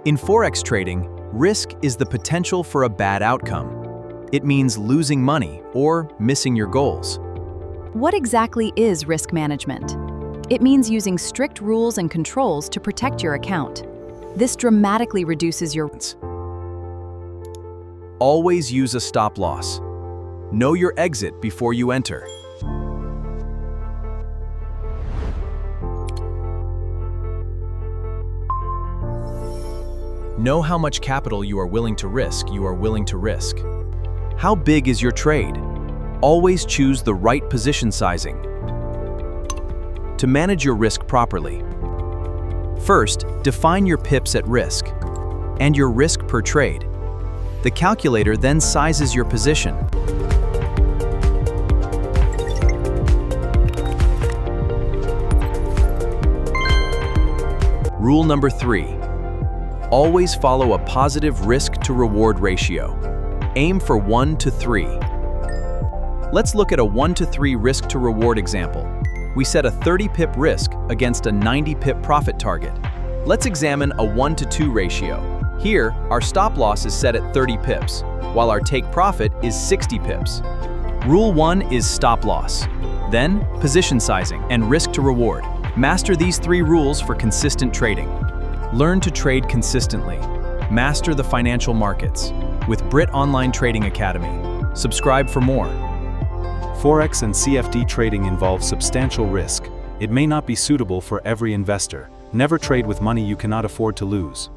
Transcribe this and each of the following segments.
In Forex trading, risk is the potential for a bad outcome. It means losing money or missing your goals. What exactly is risk management? It means using strict rules and controls to protect your account. This dramatically reduces your risks. Always use a stop loss. Know your exit before you enter. Know how much capital you are willing to risk. How big is your trade? Always choose the right position sizing. To manage your risk properly, first, define your pips at risk and your risk per trade. The calculator then sizes your position. Rule number 3. Always follow a positive risk-to-reward ratio. Aim for 1 to 3. Let's look at a 1 to 3 risk-to-reward example. We set a 30 pip risk against a 90 pip profit target. Let's examine a 1 to 2 ratio. Here, our stop loss is set at 30 pips, while our take profit is 60 pips. Rule 1 is stop loss. Then, position sizing and risk-to-reward. Master these 3 rules for consistent trading. Learn to trade consistently. Master the financial markets with Britt Online Trading Academy. Subscribe for more. Forex and CFD trading involves substantial risk. It may not be suitable for every investor. Never trade with money you cannot afford to lose.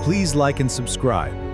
Please like and subscribe.